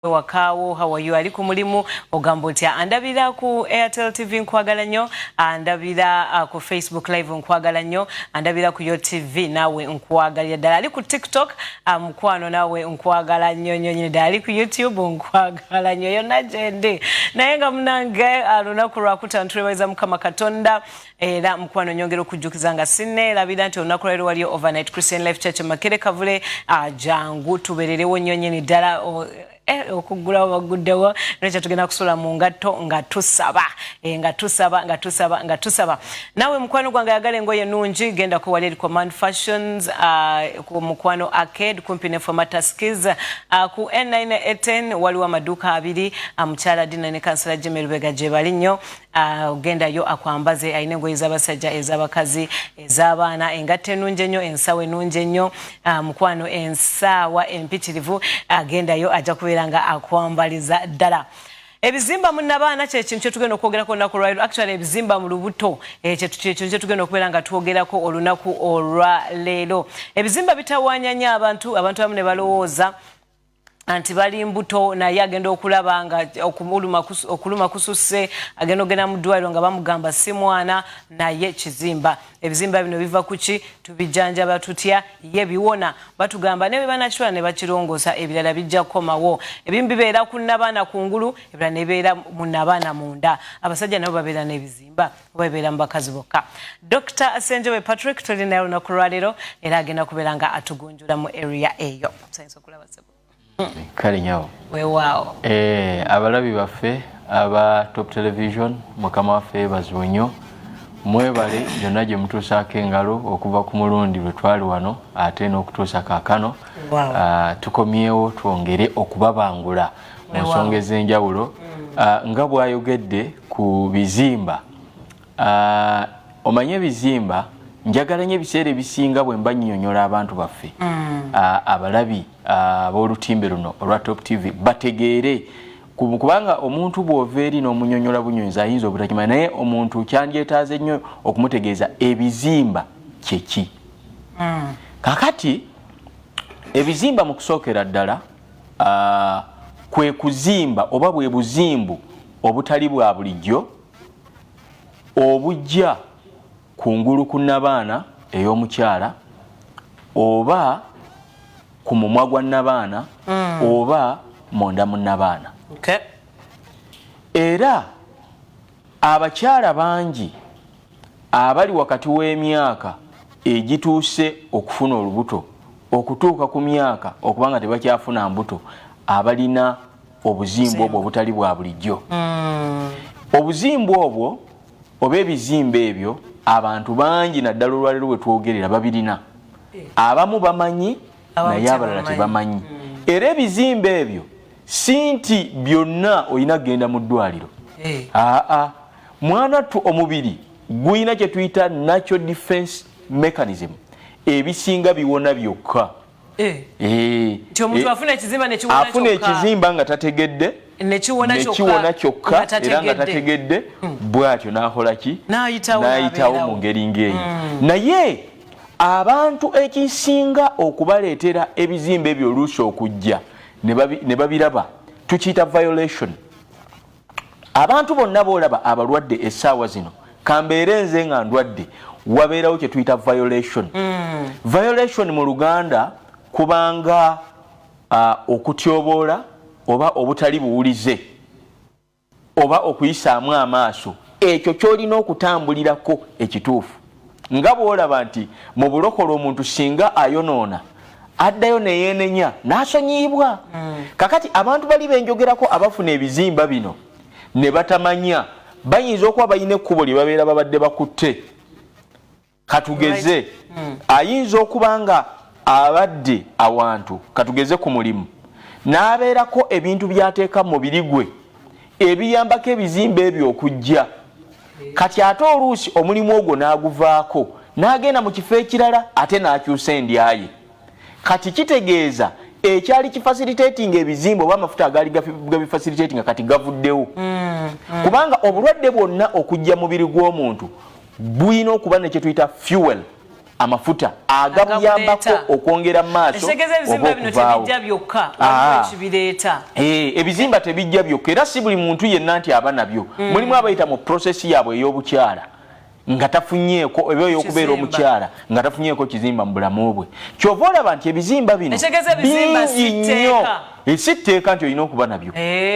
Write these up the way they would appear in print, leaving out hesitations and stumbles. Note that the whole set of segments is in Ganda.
Wakawo hawayo ali ku mulimu ogambo nti andabira ku Airtel TV nkwagala nnyo, andabira ku Facebook live nkwagala nnyo, andabira ku YoTV nawe nkwagalira ddala, ali ku TikTok mukwano nawe nkwagala nnyo nnyo ddala, ali ku YouTube nkwagala nnyo yonna gyende. Naye nga munange lunaku lwakutano tulebaza Mukama Katonda era mukwano nyongera okujjukiza nga sinneerabira nti olunaku lwali waliyo Overnight Christian Life Church Makere Kavule jangu tubererewo nnyo nnyini ddala okugula baguddewo n'ekyo tugenda kusula mu ngatto nga tusaba nawe mukwano gwange ayagala engoye ennungi genda ku wali Command Fashions ku mukwano Arcade kumpi ne Formata Skills ku N910 waliwo amaduuka abiri Mukyala Dina ne Kansala Jimmy Lubega gye bali nnyo gendayo akwambaze ayina engoye z'abasajja ez'abakazi ez'abaana engatte ennungi ennyo ensawo ennungi ennyo mukwano ensaawa empitirivu agendayo ajja kubeera nga akwambaliza ddala. Ebizimba mu NABAANA kye kintu kye tugenda okwogerako olunaku lwaleero. Actually ebizimba mu lubuto kye tugenda okubeera nga twogerako olunaku olwaleero. Ebizimba bitawaanya nnyo abantu abamu ne balowooza anti bali mbuto naye agenda okulaba nga okuluma kususse agenda ogenda mu ddwaliro nga bamugamba si mwana naye kizimba. Ebizimba bino biva kuki tubijjanjaba tutya ye biwona batugamba ne banakitwala ne bakirongoosa ebirala bijja kukomawo. Ebimu bibeera ku NABAANA kungulu ebirala ne bibeera mu NABAANA munda. Abasajja nabo babeera n'ebizimba babeera mu bakazi bokka. Dr. Asenjobe Patrick tuli naye olunaku lwaleero era agenda kubeera nga atugunjula mu area eyo. Sayinza okulaba sebo. Kale nyawo. Weewaawo. Abalabi baffe aba Top Television mukama waffe bazibu nnyo. Mwebale byonna gye mutuusaako engalo okuva ku mulundi lwe twali wano ate n'okutuusa kaakano. Tukomyewo twongere okubabangula mu nsonga ez'enjawulo. Nga bw'ayogedde ku bizimba. Omanye ebizimba njagala nnyo ebiseera ebisinga bwe mba nnyonnyola abantu baffe abalabi ab'olutimbe luno olwa Top TV bategeere kubanga omuntu bw'ova eri n'omunnyonnyola bunyonzi ayinza obutakimanya naye omuntu kyandyetaaze nnyo okumutegeeza ebizimba kyeki. Kakati ebizimba mu kusookera ddala kwe kuzimba oba bwe buzimbu obutali bwa bulijjo obujja kungulu ku NABAANA ey'omukyala oba ku mumwa gwa NABAANA oba munda mu NABAANA. Era abakyala bangi abali wakati w'emyaka egituuse okufuna olubuto okutuuka ku myaka okubanga tebakyafuna mbuto abalina obuzimbu obwo obutali bwa bulijjo. Obuzimbu obwo oba ebizimba ebyo abantu bangi naddala olwaleero bwe twogerera babirina. Abamu bamanyi naye abalala tebamanyi. Era ebizimba ebyo si nti byonna olina kgenda mu ddwaliro. Mwanattu omubiri guyina kye tuyita natural defense mechanism ebisinga biwona byokka. Afuna ekizimba nga tategedde nekiwona kyokka era nga tategedde bw'atyo n'akola ki n'ayitawo mu ngeri ng'eyo. Naye abantu ekisinga okubaleetera ebizimba ebyo oluusi okujja ne babiraba tukiyita violation. Abantu bonna boolaba abalwadde essaawa zino kambeere nze nga ndwadde wabeerawo kye tuyita violation. Violation mu Luganda kubanga okutyoboola oba obutali buwulize oba okuyisaamu amaaso ekyo kyolina okutambulirako ekituufu. Nga bw'olaba nti mu bulokole omuntu singa ayonoona addayo neyeenenya n'asonyiibwa. Kakati abantu bali benjogerako abafuna ebizimba bino ne batamanya bayinza okuba balina ekkubo lye babeera babadde bakutte. Katugeze ayinza okuba nga abadde awantu katugeze ku mulimu n'abeerako ebintu by'ateeka mu mubiri gwe ebiyambako ebizimba ebyo okujja. Kati ate oluusi omulimu ogwo n'aguvaako n'agenda mu kifo ekirala ate n'akyusa endyaye. Kati kitegeeza ekyali kifacilitating ebizimba oba amafuta agaali gabifacilitating kati gavuddewo. Kubanga obulwadde bwonna okujja mu mubiri gw'omuntu buyina okuba ne kye tuyita fuel amafuta agabuyambako okwongera maaso ebizimba tebijja byokka era si buli muntu yenna nti aba nabyo mulimu abayita mu prosesi yaabwe ey'obukyala nga tafunyeeko eba ey'okubeera omukyala nga tafunyeeko kizimba mu bulamu bwe kyova olaba nti ebizimba bino bingi nnyo si tteeka nti olina okuba nabyo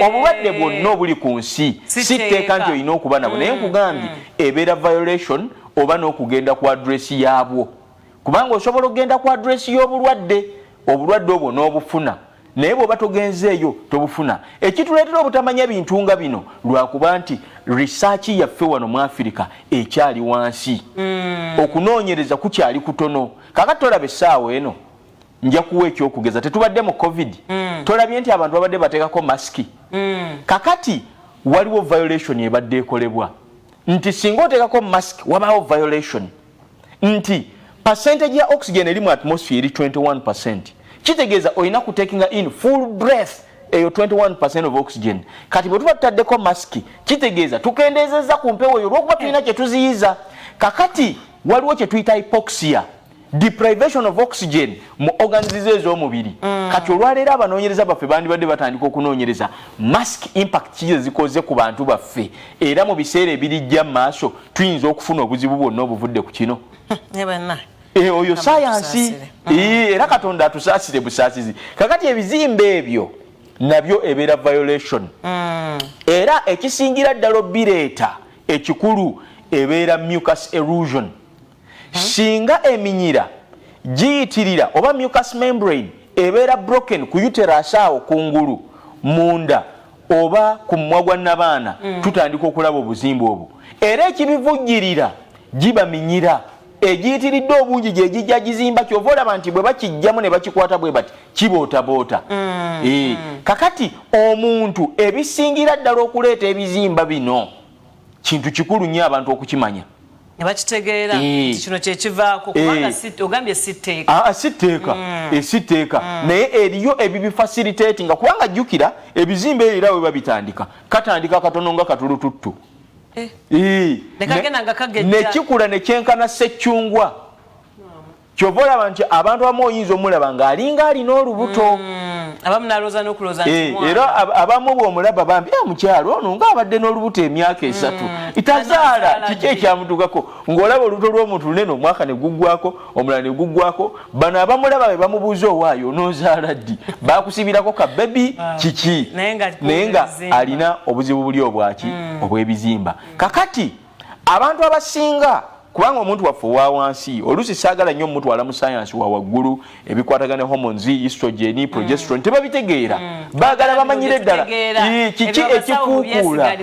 obulwadde bwonna obuli ku nsi si tteeka nti olina okuba nabwo naye nkugambye ebeera violation oba n'okugenda ku adresi yaabwo kubanga osobola okugenda ku adresi y'obulwadde obulwadde obwo n'obufuna naye bw'oba togenzeeyo tobufuna ekituleetera obutamanya bintu nga bino lwakuba nti research yaffe wano mu Afirika ekyali wansi okunoonyereza kukyali kutono kakati tolaba essaawa eno nja kuwa ekyokugeza tetubadde mu covid tolabye nti abantu babadde bateekako masiki kakati waliwo violation ebadde ekolebwa nti singa oteekako mask wabaawo violation nti percentage ya oxygen eri mu atmosphere eri 21%. Kitegeeza olina ku taking in full breath eyo 21% of oxygen. Kati bwe tuba tutaddeko mask kitegeeza tukendeezezza ku mpewo eyo olw'okuba tulina kye tuziyiza. Kakati waliwo kye tuyita hypoxia, deprivation of oxygen mu organs ez'omubiri. Kati olwaleero abanoonyereza baffe bandibadde batandika okunoonyereza mask impact ki zikoze ku bantu baffe era mu biseera ebirijja mu maaso tuyinza okufuna obuzibu bwonna obuvudde ku kino. Oyo sayansi era Katonda atusaasire busaasizi. Kakati ebizimbe ebyo nabyo ebeera violation era ekisingira ddala obireeta ekikulu ebeera mucus erosion. Singa eminyira giyitirira oba mucus membrane ebeera broken ku uterus awo kungulu munda oba ku mumwa gwa nabaana tutandika okulaba obuzimba obwo era ekibivujjirira giba minyira egiyitiridde obungi gye gijja gizimba kyova olaba nti bwe bakijjamu ne bakikwata bwe bati kibootaboota. Kakati omuntu ebisingira ddala okuleeta ebizimba bino kintu kikulu nnyo abantu okukimanya. Nebakitegeera kino kyekivaako kubanga ogambye sitteeka. Sitteeka naye eriyo ebibifacilitating kubanga jjukira ebizimbe era we babitandika katandika katono nga katulututtu. Nekikula nekyenkana ssekyungwa. Kyova olaba nti abantu abamu oyinza omulaba ng'alinga alina olubuto. Abamu nalooza n'okulooza nti era abamu bw'omulaba bambi mukyalo ono ng'abadde n'olubuto emyaka 3 tazaala kiki ekyamutuukako ng'olaba olubuto lw'omuntu lunene omwaka ne guggwako omulala ne guggwako bano abamulaba be bamubuuza owaayo onoozaala ddi baakusibirako ka bebi kiki naye nga alina obuzibu buli obwaki obw'ebizimba. Kakati abantu abasinga kubanga omuntu waffe owa wansi oluusi saagala nnyo mutwala mu sayansi wa waggulu ebikwatagana hormones estrogen progesterone tebabitegeera baagala bamanyire ddala kiki ekikuukuula.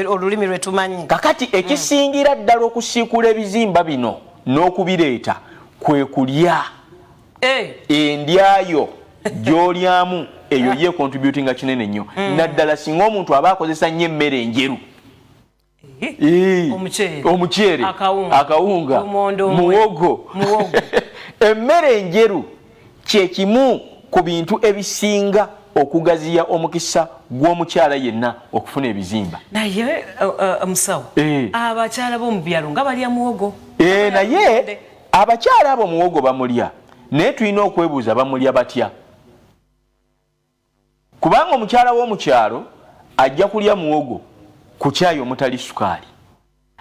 olulimi lwe tumanyi. Kakati ekisingira ddala okusiikula ebizimba bino n'okubireeta kwe kulya endyayo gy'olyamu eyo ye contributinga kinene nnyo naddala singa omuntu aba akozesa nnyo emmere enjeru. Omuceere, akawunga, muwogo. Emmere enjeru kye kimu ku bintu ebisinga okugaziya omukisa gw'omukyala yenna okufuna ebizimba. Naye musawo abakyala b'omu byalo nga balya muwogo. Naye abakyala abo muwogo bamulya naye tulina okwebuuza bamulya batya. Kubanga omukyala w'omukyalo ajja kulya muwogo ku caayi omutali sukaali,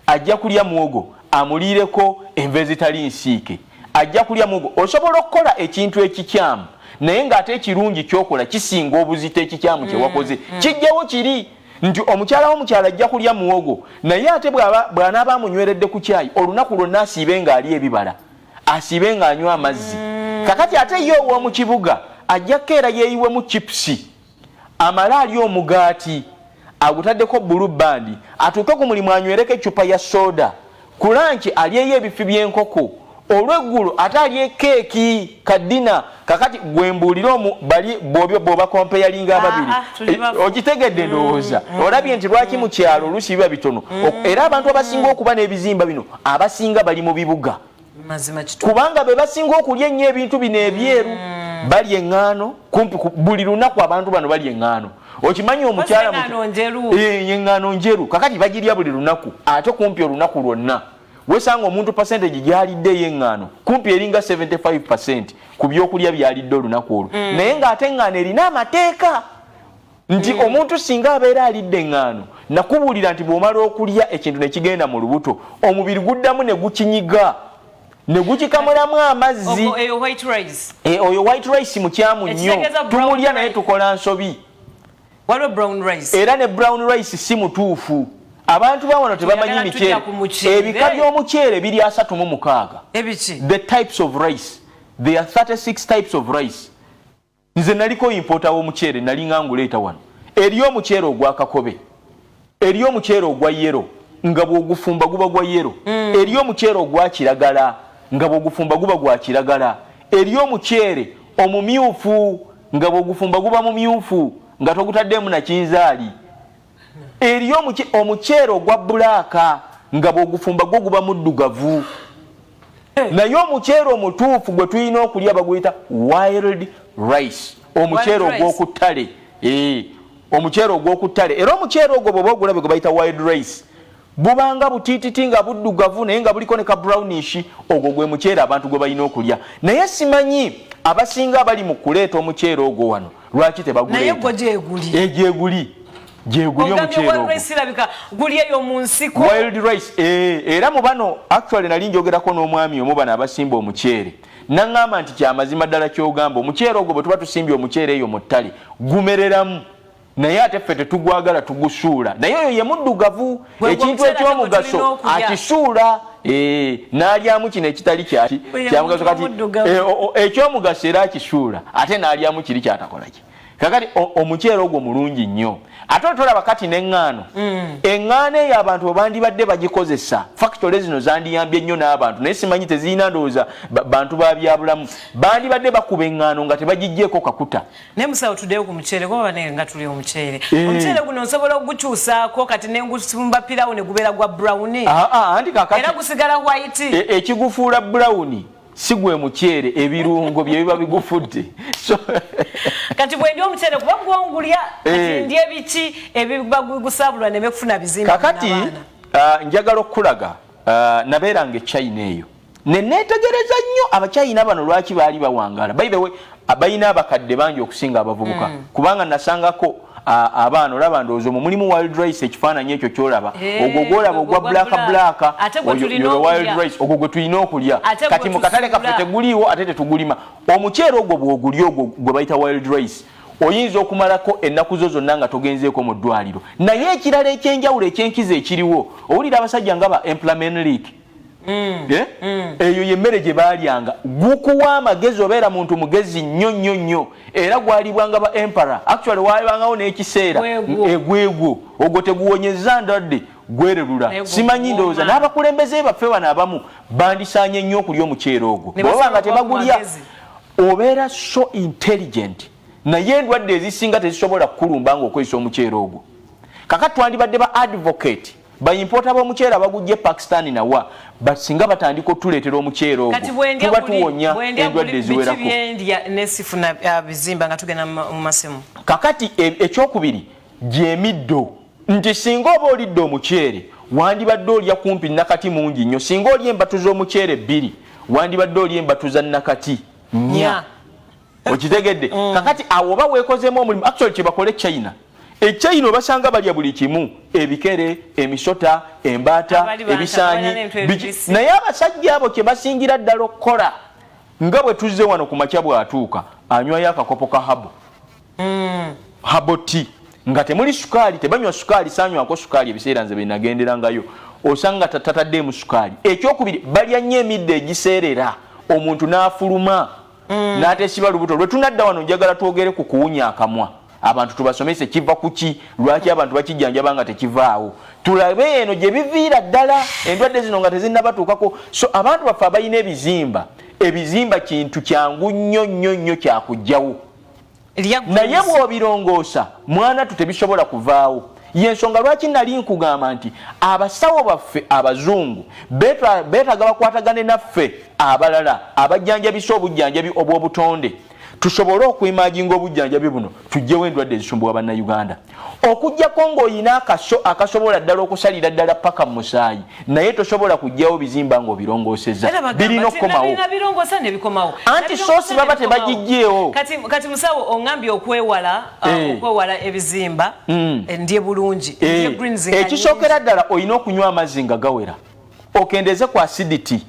ajja kulya muwogo amuliireko enva ezitali nsiike, ajja kulya muwogo. Osobola okukola ekintu ekikyamu naye ng'ate ekirungi kyokola kisinga obuzito ekikyamu kye wakoze. Kijjawo kiri nti omukyala w'omukyala ajja kulya muwogo naye ate bw'anaaba amunyweredde ku caayi olunaku lwonna asiibe ng'ali ebibala, asiibe ng'anywa amazzi. Kakati ate ye ow'omu kibuga ajja kkeera yeeyiwemu chipusi amale ali omugaati agutaddeko bulu bandi atuuke ku mulimu anywereko ecupa ya soda ku lanchi alyeyo ebifi by'enkoko olw'eggulu ate alye keeki kadina. Kakati gwembuulira bali bw'oba kompeyalinga ababiri okitegedde ndowooza olabye nti lwaki mu kyalo oluusi biba bitono era abantu abasinga okuba n'ebizimba bino abasinga bali mu bibuga kubanga be basinga okulya ennyo ebintu bino ebyeru balya eŋŋaano kumpi buli lunaku abantu bano balya eŋŋaano. Okimanyi omukyala eŋŋaano njeru kakati bagirya buli lunaku ate kumpi olunaku lwonna wesanga omuntu percentage gyalidde y'eŋŋaano kumpi eringa 75% ku byokulya byalidde olunaku olwo naye ng'ate eŋŋaano erina amateeka nti omuntu singa abeera alidde eŋŋaano nakubuulira nti bw'omala okulya ekintu ne kigenda mu lubuto omubiri guddamu ne gukinyiga ne gukikamulamu amazzi oyo white rice mukyamu nnyo tumulya naye tukola nsobi era ne brown rice si mutuufu abantu bawano tebamanyi miceere ebika by'omuceere biri 36 the types of rice there are 36 types of rice nze naliko importa w'omuceere nali nga nguleeta wano eriyo omuceere ogwa kakobe eriyo omuceere ogwa yero nga bw'ogufumba guba gwa yero eriyo omuceere ogwa kiragala nga bw'ogufumba guba gwa kiragala eriyo omuceere omumyufu nga bw'ogufumba guba mumyufu nga togutaddemu na kinzaali eriyo omuceere ogwa bulaaka nga bw'ogufumba gwo guba muddugavu naye omuceere omutuufu gwe tulina okulya baguyita wild rice omuceere ogw'okuttale omuceere ogw'okuttale era omuceere ogwo bw'oba ogulabe gwe bayita wild rice bubanga butiititi nga buddugavu naye nga buliko ne ka brownish ogwo gwe muceere abantu gwe balina okulya naye simanyi abasinga abali mu kuleeta omuceere ogwo wano lwaki tebaguleeta gyeguli wild rice era mu bano actually nali njogerako n'omwami omu bano abasimba omuceere naŋŋamba nti kyamazima ddala kyogamba omuceere ogwo bwe tuba tusimbye omuceere eyo mu ttale gumereramu naye ate ffe tetugwagala tugusuula naye oyo ye muddugavu ekintu ekyomugaso akisuula n'alyamu kino ekitali kyamugaso kati ekyomugaso era akisuula ate n'alyamu kiri kyatakolaki kakati omuceere ogwo mulungi nnyo ate tolaba kati n'eŋŋaano eŋŋaano eyo abantu bwe bandibadde bagikozesa factory zino zandiyambye nnyo n'abantu naye simanyi tezirina ndowooza bantu babyabulamu bandibadde bakuba eŋŋaano nga tebagiggyeko kakuta naye musawo tuddeyo ku muceere kuba nga tuli omuceere omuceere guno osobola okugukyusaako kati nengusumba pirawo ne gubeera gwa brown anti kakati era gusigala white ekigufuula brown si gwe muceere ebirungo bye biba bigufudde kati bwe ndi omuceere kuba gwongulya kati ndi ebiki ebibagusabulwa ne bekufuna bizimba kakati njagala okulaga nabeeranga China eyo ne neetegereza nnyo abachina bano lwaki baali bawangala by the way balina abakadde bangi okusinga abavubuka kubanga nasangako abaana olaba ndowooza mulimu wild rice ekifaananyi ekyo kyolaba ogwo gwolaba ogwa black wild rice ogwo gwe tulina okulya kati mu katale kaffe teguliiwo ate tetugulima omuceere ogwo bw'ogulya ogwo gwe bayita wild rice oyinza okumalako ennaku zo zonna nga togenzeeko mu ddwaliro naye ekirala ekyenjawulo ekyenkizo ekiriwo owulira abasajja nga ba employment eyo yemmere gye baalyanga gukuwa amagezi obeera muntu mugezi nnyo era gwalibwanga ba empara actually waalibangawo n'ekiseera egwegwo ogwo teguwonyeza ndadde gwererula simanyi ndowooza n'abakulembeze baffe bano abamu bandisaanye nnyo okulya omuceere ogwo bw'oba nga tebagulya obeera so intelligent naye endwadde ezisinga tezisobola kukulumba nga okozesa omuceere ogwo kakati twandibadde ba advocate bayimpota b'omuceere abagujje Pakistan nawa basinga batandika otuleetera omuceere ogwo tuba tuwonya endwadde eziwerako bizimba nga tugenda mu masemu kakati ekyokubiri gy'emiddo nti singa oba olidde omuceere wandibadde olya kumpi nakati mungi nnyo singa olya embatu z'omuceere 2 wandibadde olya embatu za nakati 4 okitegedde kakati awo oba weekozeemu omulimu actually kye bakole China China basanga balya buli kimu ebikere emisota embaata ebisaanyi naye abasajja abo kye basingira ddala okukola nga bwe tuzze wano ku makya bw'atuuka anywayo akakopo ka habo tea nga temuli sukaali tebanywa sukaali saanywako sukaali ebiseera nze binagenderangayo osanga tataddeemu sukaali ekyokubiri balya nnyo emidde egiseerera omuntu n'afuluma n'atesiba lubuto lwe tunadda wano njagala twogere ku kuwunya akamwa abantu tubasomese kiva kuki lwaki abantu bakijjanjaba nga tekivaawo tulabe eno gye biviira ddala endwadde zino nga tezinnabatuukako so abantu baffe abalina ebizimba kintu kyangu nnyo kyakugjawo naye bw'obirongoosa mwana tutebisobola kuvaawo yensonga lwaki nali nkugamba nti abasawo baffe abazungu beetaaga bakwatagane naffe abalala abajjanjabisa obujjanjabi obw'obutonde tusobole okwimaginga obujjanjabi buno tujjewo endwadde ezisumbuwa bannayuganda okujjako ng'olina akasobola ddala okusalira ddala paka mu musaayi naye tosobola kujjawo bizimba ng'obirongoosezza birina okukomawo anti soosi baba tebagijjeewo kati musawo oŋŋambye okwewala ebizimba ndye bulungi ekisookera ddala olina okunywa amazzi nga gawera okendeze ku acidity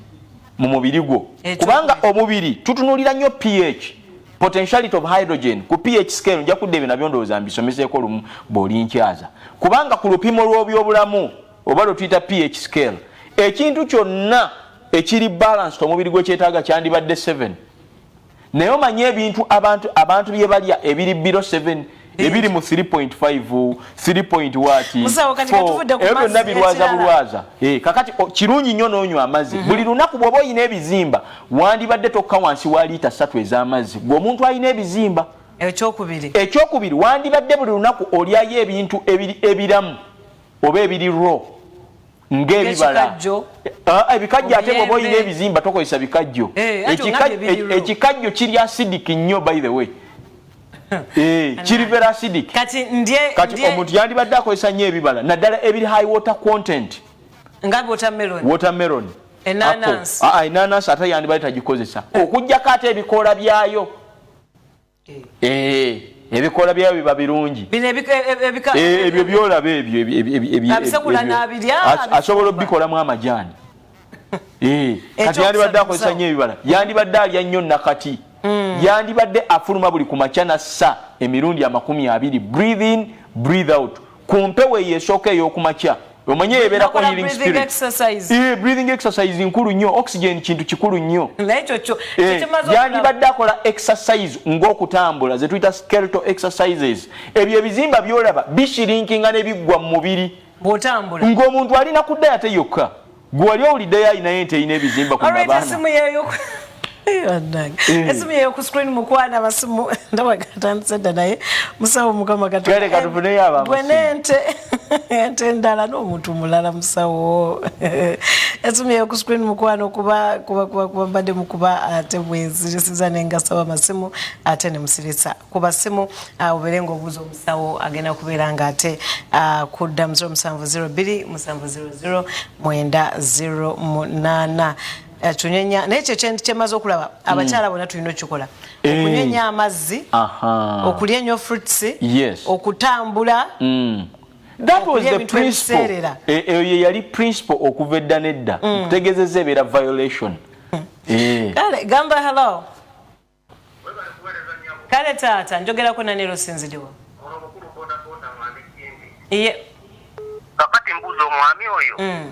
mu mubiri gwo kubanga omubiri tutunulira nnyo pH potentiality of hydrogen ku pH scale nja kudde ebyo nabyo ndowooza mbisomeseeko lumu bw'oli nkyaza kubanga ku lupimo lw'obyobulamu oba lwe tuyita pH scale ekintu kyonna ekiri balanced omubiri gwe kyetaaga kyandibadde 7 naye omanye ebintu abantu bye balya ebiri biro 7 ebiri mu 3.5 3.4 ebyo byonna birwaza bulwaza kakati kirungi nnyo n'onywa amazzi buli lunaku bw'oba oyina ebizimba wandibadde tokka wansi wa liita 3 ez'amazzi gweomuntu alina ebizimba ekyokubiri wandibadde buli lunaku olyayo ebintu ebiramu oba ebiri raw ng'ebibala ebikajjo ate bw'oba oyina ebizimba tokozesa bikajjo ekikajjo kiri acidic nnyo by the way kiri very acidic kati omuntu yandibadde akozesa nnyo ebibala naddala ebiri high water content nga watermelon enanasi ate yandibadde tagikozesa okujjako ate ebikoola byayo ebikoola byayo biba birungi ebyo byolaba ebyo asobola obikolamu amajaani kati yandibadde akozesa nnyo ebibala yandibadde alya nnyo nakati yandibadde afuluma buli ku makya nassa emirundi 20 breathe in breathe out ku mpewo esooka ey'okumakya omanye ebeerako healing spirit breathing exercise nkulu nnyo oxygen kintu kikulu nnyo yandibadde akola exercise ng'okutambula ze tuyita skeletal exercises ebyo ebizimba byolaba bishirinkinga ne biggwa mu mubiri ng'omuntu alina kudda ate yokka gwe wali owuliddeyo ayinayo ente erina ebizimba ku nabaana esimu yeyo ku screen mukwana abasimu ndabagatandise dda naye musawo mukama ente endala n'omuntu mulala musawo esimu yeyo ku screen mukwano kuba mbadde mukuba ate bwenzirisiza nengasaba amasimu ate ne musiritsa kuba simu obeere ng'obuuza omusawo agenda kubeera nga ate kudda 0702 700 908 tunyenya naye kyemaze okulaba abakyala bonna tulina okikola okunyenya amazzi okulya ennyo fruits okutambula that was the principle eyo yali principle okuva edda nedda okutegeezeza ebeera violation kale gamba hello kale taata njogerako nanero sinzidiwa kakati mbuuza omwami oyo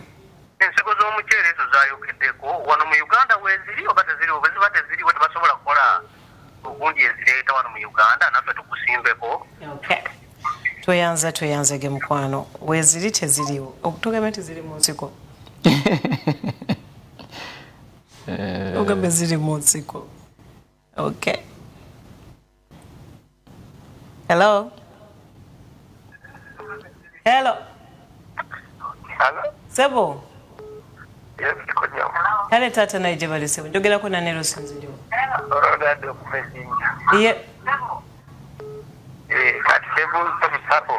ensigo z'omuceere ezo zaayokeddeko wano mu Uganda weeziri oba teziriwo bwe ziba teziriwo tebasobola kukola ogundi ezireeta wano mu Uganda naffe tukusimbeko tweyanze ge mukwano weeziri teziriwo okutugamba nti ziri mu nsiko ogambe ziri mu nsiko okay hello sebo kale taata naye gye bali sebo njogerako nanero sinziriwo kati sebuuza musabo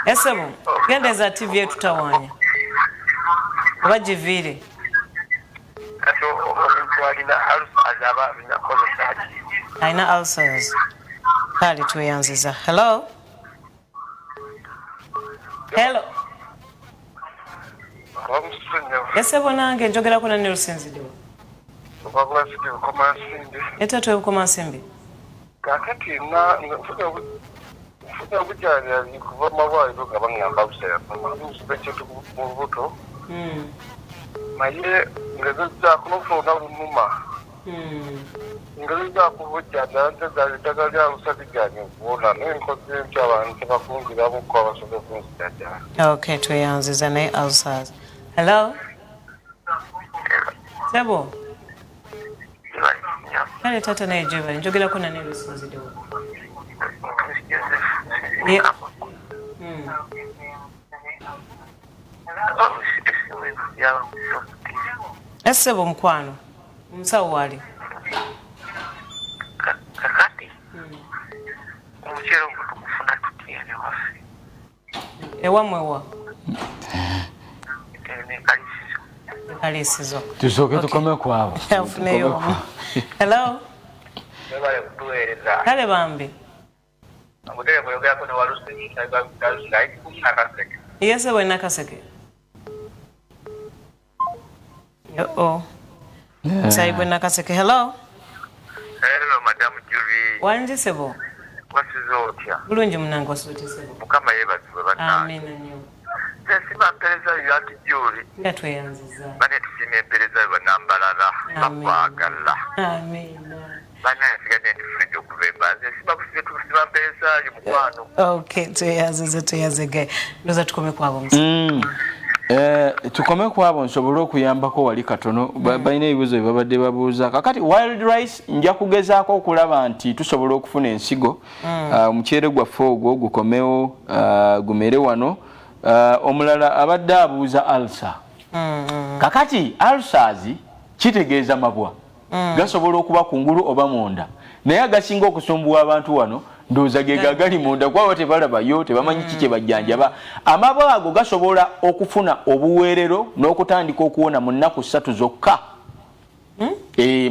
esebo gendeza tv etutawaanya oba giviire kati omuntu alina ulcers aba alina kozesaki alina ulcers kale tweyanziza hello esebo nange njogerako nanero sinzidiwa etatu ebukoma nsimbi kakati nfuna obujanjabi kuva malwaliro nga baŋŋamba busaayaekintu mu lubuto naye nga zizzaako n'ofuna lunuma nga zizzaako obujjanjabi ntezaali eddagala lya lusa liganye okuwona naye nkoze ntyo abantu tebakungiramuko abasobola okunzijjanjabi okay tweyanziza naye ulcers hello sebo kale taata naye gyebali njogerako nanero sinzidiwo esebo mukwano Musawo wali. Kakati. Omukyala omutukufuna tutya ne waffe. Ewamwewa. Kalisizo. Tusooke tukome kwabo. Hello. Bale kutuweereza. Kale bambi. Amudere bweyogera ko ne walusi ngai kumina kaseke. Yese bwe nakaseke. Oh. Sai bwe nakaseke. Hello. Hello Madam Julie. Wanje sebo. Wasizo otya. Bulungi munango sote sebo. Mukama yebazibwe bana. Amen nyo. Sima mpereza yati Julie. Ngatweyanziza. Bane tusime mpereza banambalala. Bakwagala. Amen. Bana yasigade ndi free okuvemba. Sima kusime tusima mpereza y'umukwano. Okay, tuyazege. Ndoza tukome kwabo musa. Tukome kwabo nsobole okuyambako wali katono balina ebibuzo bye babadde babuuza kakati wild rice nja kugezaako okulaba nti tusobola okufuna ensigo omuceere gwaffe ogwo gukomewo gumere wano omulala abadde abuuza ulcer kakati ulcers kitegeeza mabwa gasobola okuba kungulu oba munda naye agasinga okusumbuwa abantu wano ndoza ge gagali munda kwa wote balabayo tebamanyi kike bajjanjaba amabwa ago gasobola okufuna obuweerero n'okutandika okuwona mu nnaku 3 zokka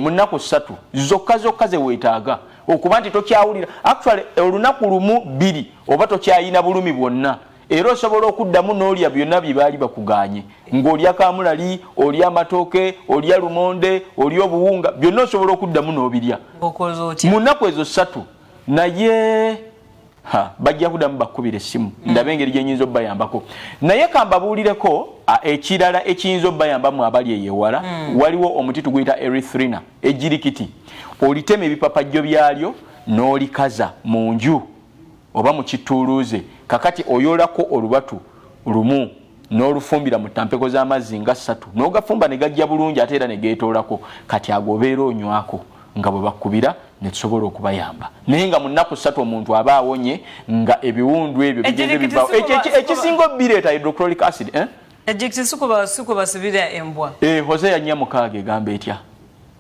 mu nnaku 3 zokka ze weetaaga okuba nti tokyawulira actually olunaku lumu 2 oba tokyayina bulumi bwonna era osobola okuddamu n'olya byonna bye baali bakuganye ng'olya kamulali olya amatooke olya lumonde olya obuwunga byonna osobola okuddamu n'obirya mu nnaku ezo 3 naye bajja kudamu bakubira essimu ndabe engeri gye nyinza obbayambako naye kambabuulireko ekirala ekiyinza obbayambamu abali eyewala waliwo omuti tuguyita erythrina ejirikiti olitema ebipapajjo byalyo n'olikaza mu nju oba mu kituuluuze kakati oyoolako olubatu lumu n'olufumbira mu tampeko z'amazzi nga 3 n'ogafumba ne gajja bulungi ate era ne geetoolako kati agobeera onywako nga bwe bakubira ne tusobola okubayamba naye nga mu nnaku 3 omuntu aba awonye nga ebiwundu ebyo bigende bibaawo ekisinga bireeta hydrochloric acid suko basibira embwa Hosea 4:6 egamba etya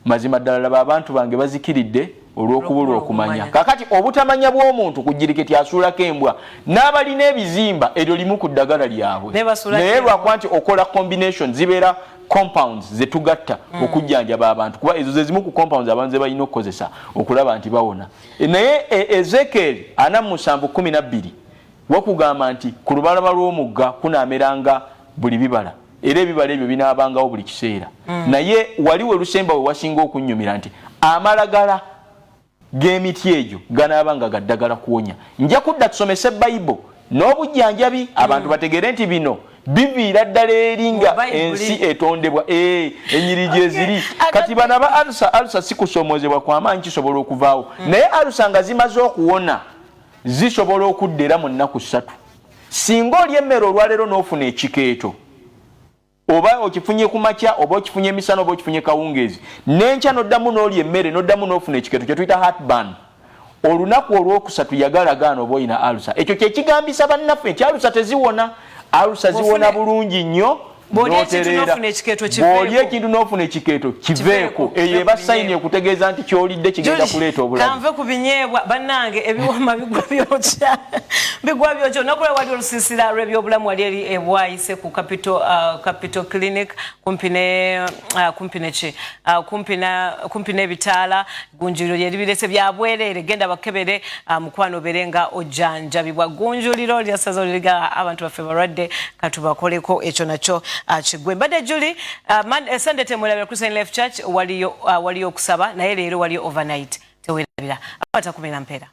mazima ddala laba abantu bange bazikiridde olw'okubulwa okumanya kakati obutamanya bw'omuntu ku jiriketi asuulako embwa n'abalina ebizimba eryo limu ku ddagala lyabwe naye lwakuba nti okola combination zibeera compounds zetugatta okujjanjaba abantu kuba ezo zezimu ku compounds abantu ze balina okukozesa okulaba nti bawona naye Ezekiel 47:12 wakugamba nti ku lubalama lw'omugga kunaameranga buli bibala era ebibala ebyo binaabangawo buli kiseera naye waliwo olusemba we wasinga okunnyumira nti amalagala g'emiti egyo ganaabanga gaddagala kuwonya nja kudda tusomese Bayibuli n'obujjanjabi abantu bategere nti bino biviira ddala eringa ensi etondebwa enyiri gye ziri kati bana ba alusa si kusoomozebwa kw'amaanyi kisobola okuvaawo naye alusa nga zimaze okuwona zisobola okudda era mu nnaku 3 singa oli emmere olwaleero n'ofuna ekikeeto oba okifunye ku makya oba okifunye emisana oba okifunye kawungeezi n'enkya n'oddamu n'oli emmere n'oddamu n'ofuna ekikeeto kye tuyita heartburn olunaku olwokusatu yagalagaana oba olina alusa ekyo kye kigambisa bannaffe nti alusa teziwona alusa ziwona bulungi nnyo n'otereera bw'olya ekintu n'ofuna ekikeeto kiveeko eyo eba sayini okutegeeza nti ky'olidde kigenda kuleeta obulamu kanve ku binyeebwa bannange ebiwama bigwa byokya bigwa byokya nakola wali olusiisira lw'ebyobulamu wali eri ebwayise ku capital clinic kumpi n'ebitaala gunjuliro lyeri birese bya bwereere genda bakebere mukwano berenga ojjanjabibwa gunjuliro lyasaza oliriga abantu baffe balwadde katubakoleko ekyo nakyo chigwe mbadde Julie Sunday temulabira Christian Life Church waliyo okusaba naye leero waliyo overnight tewerabira abata 10 mpera